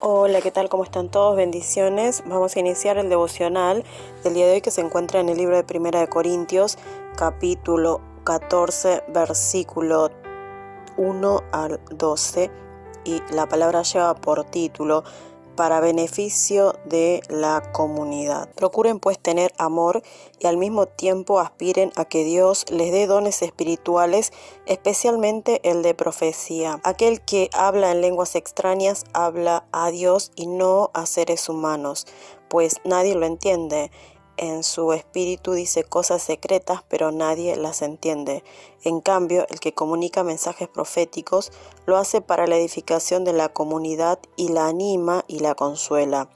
Hola, ¿qué tal? ¿Cómo están todos? Bendiciones. Vamos a iniciar el devocional del día de hoy que se encuentra en el libro de Primera de Corintios, capítulo 14, versículo 1 al 12, y la palabra lleva por título para beneficio de la comunidad. Procuren pues tener amor y al mismo tiempo aspiren a que Dios les dé dones espirituales, especialmente el de profecía. Aquel que habla en lenguas extrañas habla a Dios y no a seres humanos, pues nadie lo entiende. En su espíritu dice cosas secretas, pero nadie las entiende. En cambio, el que comunica mensajes proféticos lo hace para la edificación de la comunidad y la anima y la consuela.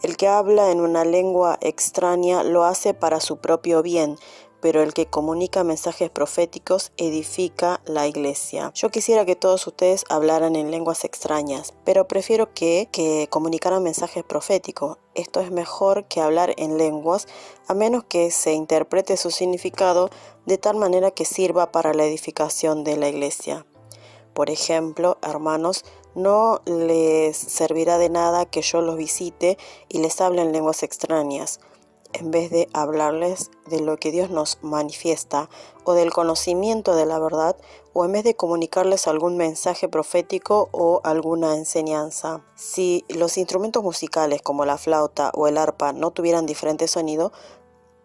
El que habla en una lengua extraña lo hace para su propio bien, pero el que comunica mensajes proféticos edifica la iglesia. Yo quisiera que todos ustedes hablaran en lenguas extrañas, pero prefiero que comunicaran mensajes proféticos. Esto es mejor que hablar en lenguas, a menos que se interprete su significado de tal manera que sirva para la edificación de la iglesia. Por ejemplo, hermanos, no les servirá de nada que yo los visite y les hable en lenguas extrañas, en vez de hablarles de lo que Dios nos manifiesta o del conocimiento de la verdad, o en vez de comunicarles algún mensaje profético o alguna enseñanza. Si los instrumentos musicales como la flauta o el arpa no tuvieran diferente sonido,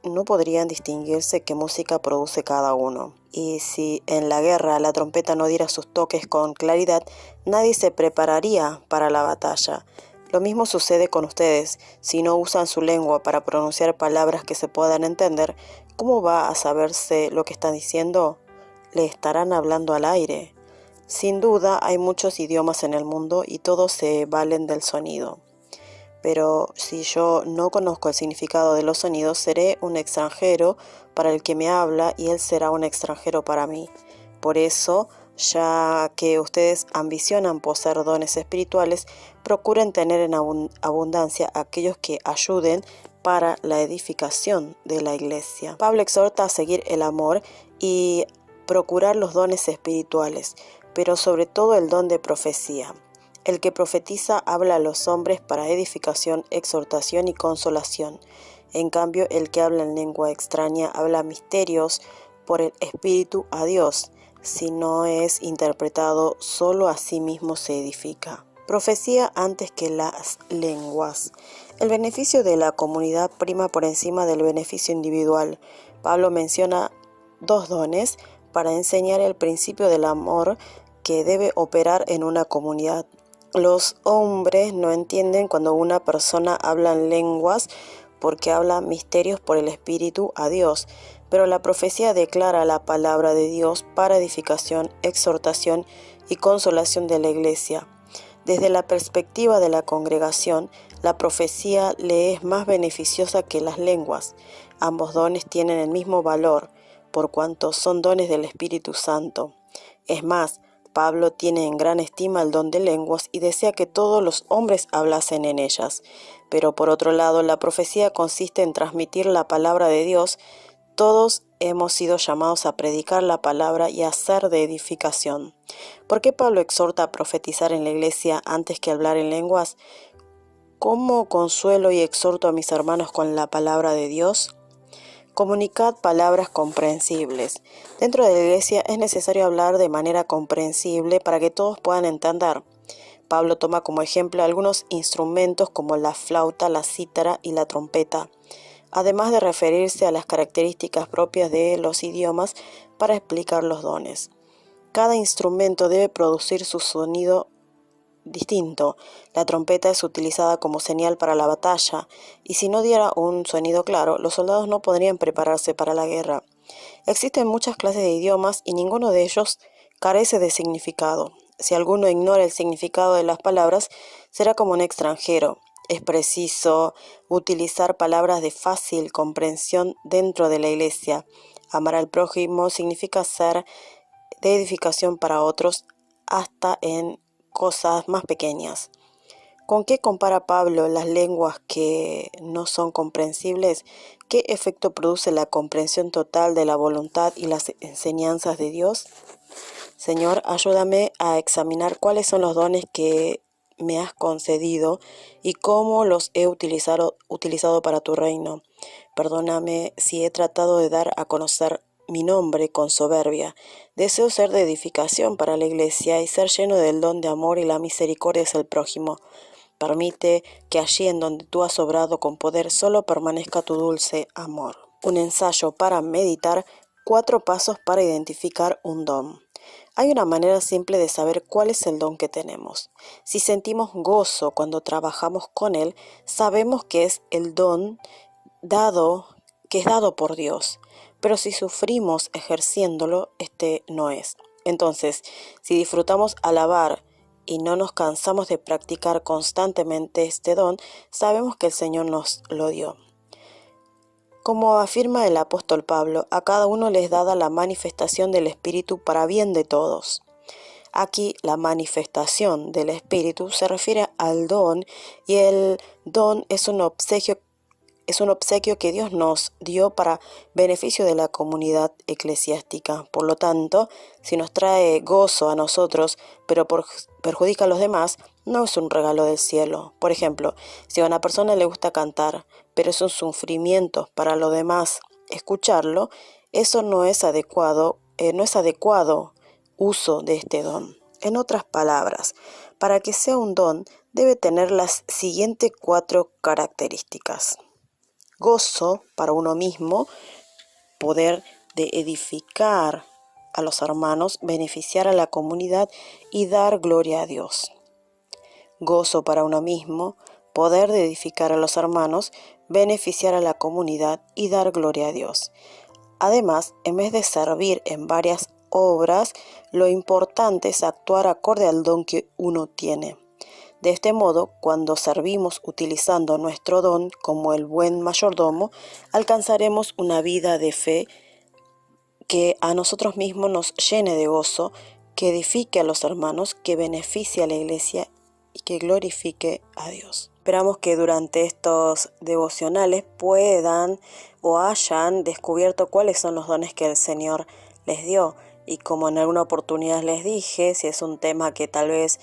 no podrían distinguirse qué música produce cada uno. Y si en la guerra la trompeta no diera sus toques con claridad, nadie se prepararía para la batalla. Lo mismo sucede con ustedes. Si no usan su lengua para pronunciar palabras que se puedan entender, ¿cómo va a saberse lo que están diciendo? Le estarán hablando al aire. Sin duda, hay muchos idiomas en el mundo y todos se valen del sonido. Pero si yo no conozco el significado de los sonidos, seré un extranjero para el que me habla y él será un extranjero para mí. Por eso, ya que ustedes ambicionan poseer dones espirituales, procuren tener en abundancia aquellos que ayuden para la edificación de la iglesia. Pablo exhorta a seguir el amor y procurar los dones espirituales, pero sobre todo el don de profecía. El que profetiza habla a los hombres para edificación, exhortación y consolación. En cambio, el que habla en lengua extraña habla misterios por el Espíritu a Dios. Si no es interpretado, solo a sí mismo se edifica. Profecía antes que las lenguas. El beneficio de la comunidad prima por encima del beneficio individual. Pablo menciona dos dones para enseñar el principio del amor que debe operar en una comunidad. Los hombres no entienden cuando una persona habla en lenguas porque habla misterios por el Espíritu a Dios, pero la profecía declara la palabra de Dios para edificación, exhortación y consolación de la iglesia. Desde la perspectiva de la congregación, la profecía le es más beneficiosa que las lenguas. Ambos dones tienen el mismo valor, por cuanto son dones del Espíritu Santo. Es más, Pablo tiene en gran estima el don de lenguas y desea que todos los hombres hablasen en ellas. Pero por otro lado, la profecía consiste en transmitir la palabra de Dios. Todos hemos sido llamados a predicar la palabra y a ser de edificación. ¿Por qué Pablo exhorta a profetizar en la iglesia antes que hablar en lenguas? ¿Cómo consuelo y exhorto a mis hermanos con la palabra de Dios? Comunicad palabras comprensibles. Dentro de la iglesia es necesario hablar de manera comprensible para que todos puedan entender. Pablo toma como ejemplo algunos instrumentos como la flauta, la cítara y la trompeta, además de referirse a las características propias de los idiomas para explicar los dones. Cada instrumento debe producir su sonido distinto. La trompeta es utilizada como señal para la batalla, y si no diera un sonido claro, los soldados no podrían prepararse para la guerra. Existen muchas clases de idiomas y ninguno de ellos carece de significado. Si alguno ignora el significado de las palabras, será como un extranjero. Es preciso utilizar palabras de fácil comprensión dentro de la iglesia. Amar al prójimo significa ser de edificación para otros, hasta en cosas más pequeñas. ¿Con qué compara Pablo las lenguas que no son comprensibles? ¿Qué efecto produce la comprensión total de la voluntad y las enseñanzas de Dios? Señor, ayúdame a examinar cuáles son los dones que me has concedido y cómo los he utilizado para tu reino. Perdóname si he tratado de dar a conocer mi nombre con soberbia. Deseo ser de edificación para la Iglesia y ser lleno del don de amor y la misericordia hacia el prójimo. Permite que allí en donde tú has obrado con poder solo permanezca tu dulce amor. Un ensayo para meditar, 4 pasos para identificar un don. Hay una manera simple de saber cuál es el don que tenemos. Si sentimos gozo cuando trabajamos con él, sabemos que es el don que es dado por Dios. Pero si sufrimos ejerciéndolo, este no es. Entonces, si disfrutamos alabar y no nos cansamos de practicar constantemente este don, sabemos que el Señor nos lo dio. Como afirma el apóstol Pablo, a cada uno les es dada la manifestación del Espíritu para bien de todos. Aquí la manifestación del Espíritu se refiere al don, y el don es un obsequio que Dios nos dio para beneficio de la comunidad eclesiástica. Por lo tanto, si nos trae gozo a nosotros, pero perjudica a los demás, no es un regalo del cielo. Por ejemplo, si a una persona le gusta cantar, pero es un sufrimiento para los demás escucharlo, eso no es adecuado uso de este don. En otras palabras, para que sea un don, debe tener las siguientes 4 características. Gozo para uno mismo, poder de edificar a los hermanos, beneficiar a la comunidad y dar gloria a Dios. Gozo para uno mismo, poder de edificar a los hermanos, beneficiar a la comunidad y dar gloria a Dios. Además, en vez de servir en varias obras, lo importante es actuar acorde al don que uno tiene. De este modo, cuando servimos utilizando nuestro don como el buen mayordomo, alcanzaremos una vida de fe que a nosotros mismos nos llene de gozo, que edifique a los hermanos, que beneficie a la Iglesia y que glorifique a Dios. Esperamos que durante estos devocionales puedan o hayan descubierto cuáles son los dones que el Señor les dio. Y como en alguna oportunidad les dije, si es un tema que tal vez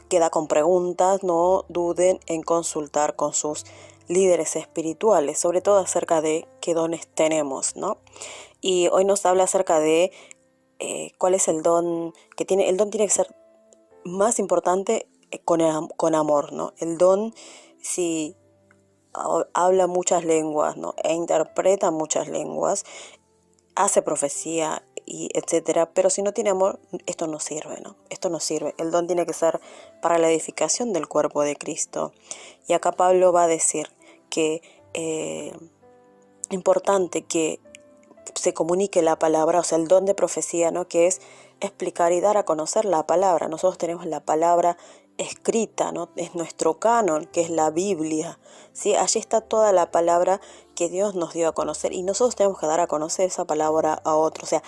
queda con preguntas, no duden en consultar con sus líderes espirituales, sobre todo acerca de qué dones tenemos, ¿no? Y hoy nos habla acerca de cuál es el don que tiene. El don tiene que ser más importante con amor, ¿no? El don, si habla muchas lenguas, ¿no? E interpreta muchas lenguas, hace profecía y etcétera, pero si no tiene amor, esto no sirve, ¿no? Esto no sirve. El don tiene que ser para la edificación del cuerpo de Cristo. Y acá Pablo va a decir que importante que se comunique la palabra, o sea, el don de profecía, ¿no? Que es explicar y dar a conocer la palabra. Nosotros tenemos la palabra escrita, ¿no? Es nuestro canon, que es la Biblia, ¿sí? Allí está toda la palabra que Dios nos dio a conocer y nosotros tenemos que dar a conocer esa palabra a otros. O sea,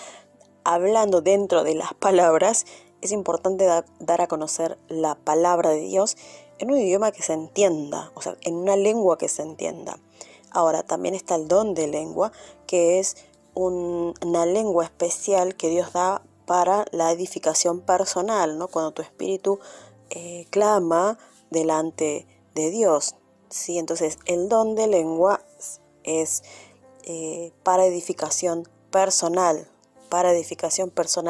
hablando dentro de las palabras, es importante dar a conocer la palabra de Dios en un idioma que se entienda, o sea, en una lengua que se entienda. Ahora, también está el don de lengua, que es una lengua especial que Dios da para la edificación personal, ¿no? Cuando tu espíritu clama delante de Dios, ¿sí? Entonces, el don de lengua es para edificación personal,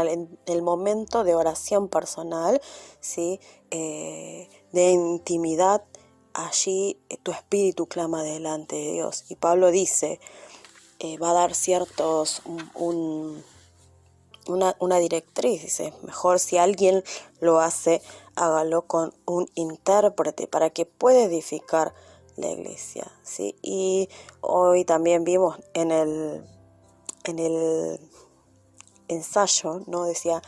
en el momento de oración personal, ¿sí? De intimidad, allí tu espíritu clama delante de Dios. Y Pablo dice, va a dar una directriz, dice, mejor si alguien lo hace, hágalo con un intérprete para que pueda edificar la iglesia, ¿sí? Y hoy también vimos en el ensayo, ¿no? Decía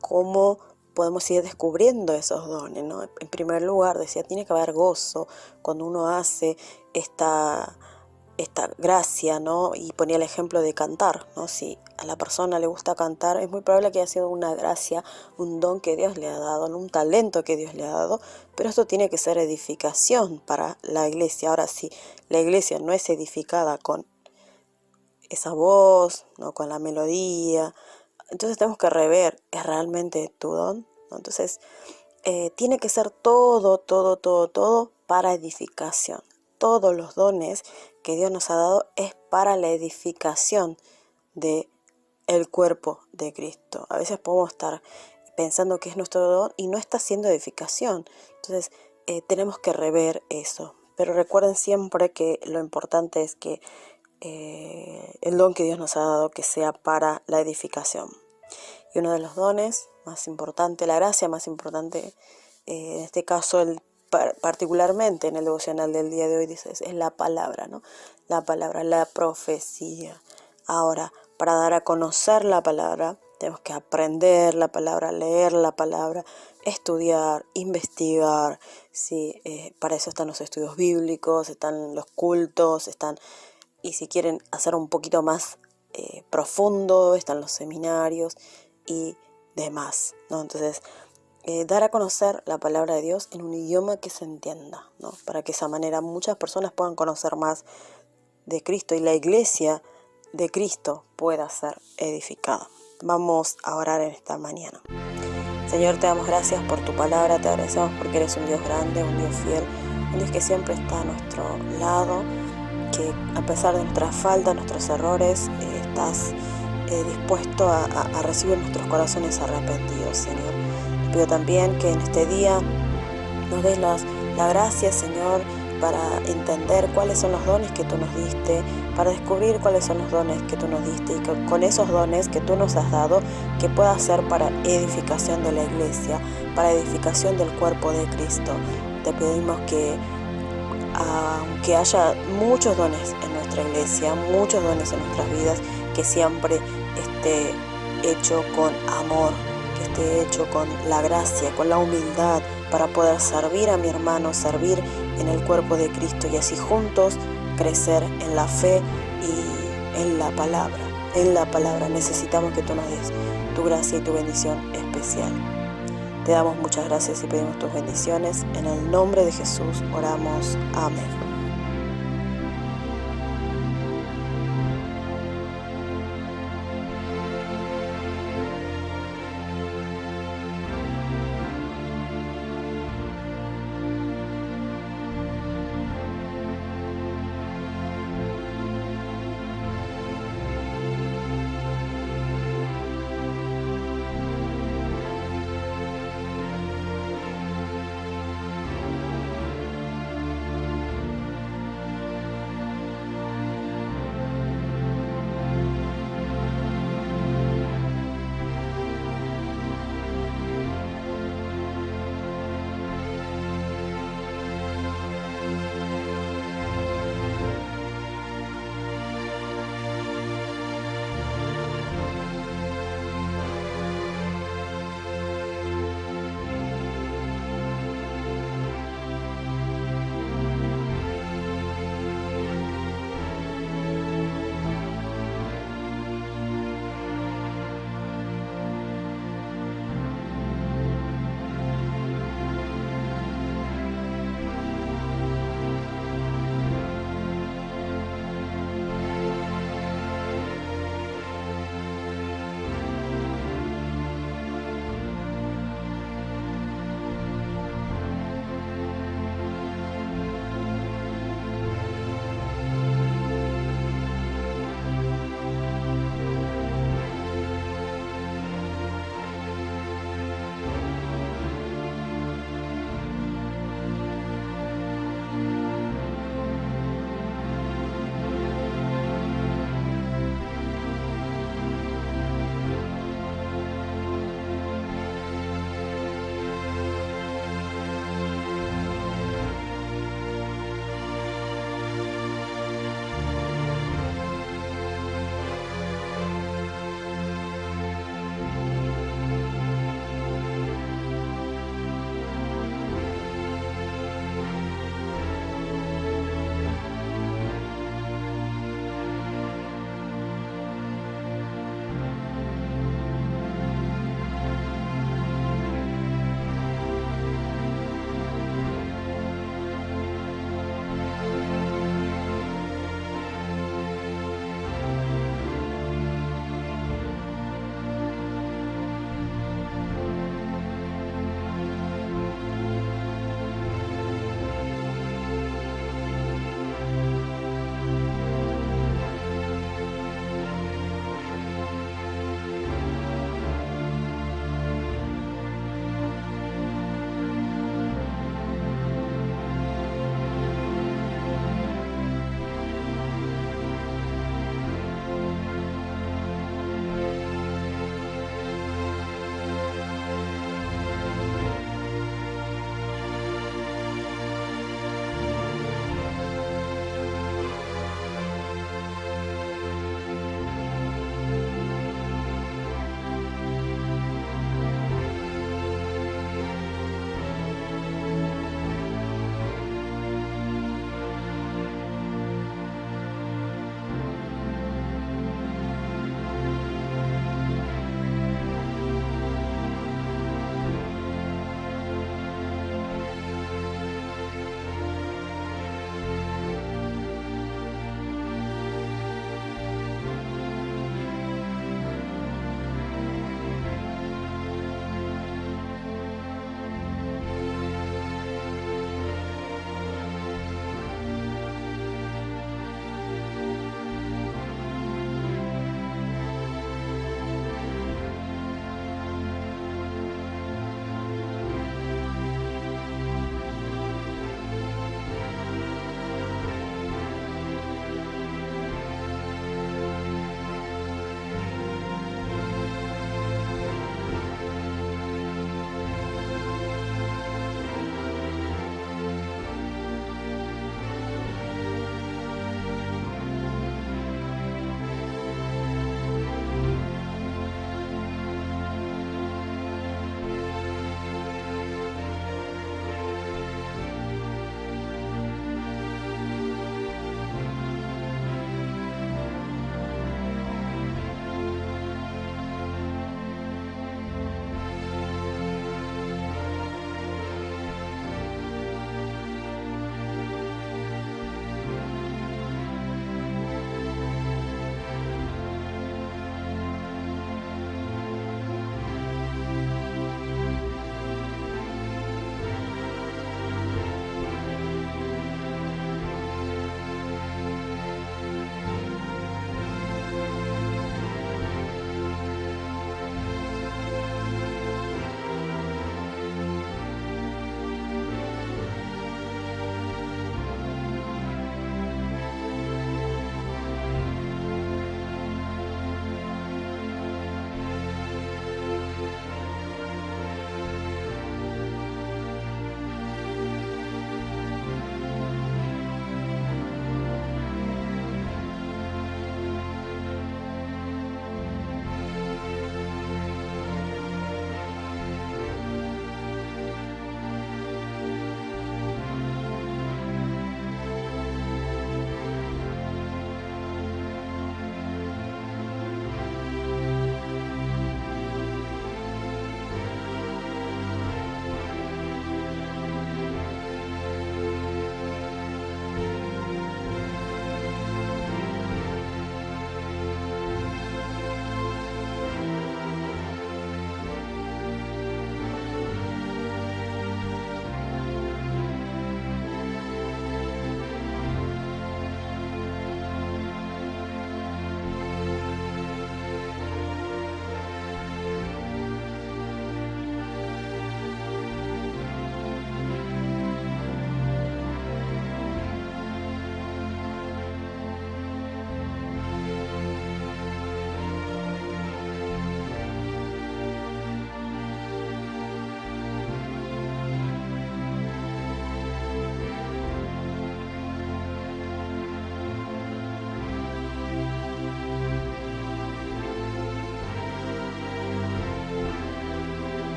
cómo podemos ir descubriendo esos dones, ¿no? En primer lugar, decía, tiene que haber gozo cuando uno hace esta gracia, ¿no? Y ponía el ejemplo de cantar, ¿no? Si a la persona le gusta cantar, es muy probable que haya sido una gracia, un don que Dios le ha dado, un talento que Dios le ha dado, pero esto tiene que ser edificación para la iglesia. Ahora, si la iglesia no es edificada con esa voz, ¿no? Con la melodía, entonces tenemos que rever, ¿es realmente tu don? ¿No? Entonces, tiene que ser todo para edificación. Todos los dones que Dios nos ha dado es para la edificación de el cuerpo de Cristo. A veces podemos estar pensando que es nuestro don y no está siendo edificación. Entonces tenemos que rever eso. Pero recuerden siempre que lo importante es que el don que Dios nos ha dado que sea para la edificación. Y uno de los dones más importantes, la gracia más importante, en este caso particularmente en el devocional del día de hoy, dice, es la palabra, ¿no? La palabra, la profecía. Ahora, para dar a conocer la palabra, tenemos que aprender la palabra, leer la palabra, estudiar, investigar. ¿Sí? Para eso están los estudios bíblicos, están los cultos, y si quieren hacer un poquito más profundo, están los seminarios y demás, ¿no? Entonces, dar a conocer la palabra de Dios en un idioma que se entienda, ¿no? Para que de esa manera muchas personas puedan conocer más de Cristo y la iglesia de Cristo pueda ser edificada. Vamos a orar en esta mañana. Señor, te damos gracias por tu palabra, te agradecemos porque eres un Dios grande, un Dios fiel, un Dios que siempre está a nuestro lado, que a pesar de nuestras faltas, nuestros errores, estás dispuesto a recibir nuestros corazones arrepentidos, Señor. Te pido también que en este día nos des la gracia, Señor, para entender cuáles son los dones que tú nos diste, para descubrir cuáles son los dones que tú nos diste y que con esos dones que tú nos has dado, que pueda ser para edificación de la iglesia, para edificación del cuerpo de Cristo. Te pedimos que aunque haya muchos dones en nuestra iglesia, muchos dones en nuestras vidas, que siempre esté hecho con amor, que esté hecho con la gracia, con la humildad, para poder servir a mi hermano, servir en el cuerpo de Cristo y así juntos crecer en la fe y en la palabra. En la palabra necesitamos que tú nos des tu gracia y tu bendición especial. Te damos muchas gracias y pedimos tus bendiciones. En el nombre de Jesús oramos. Amén.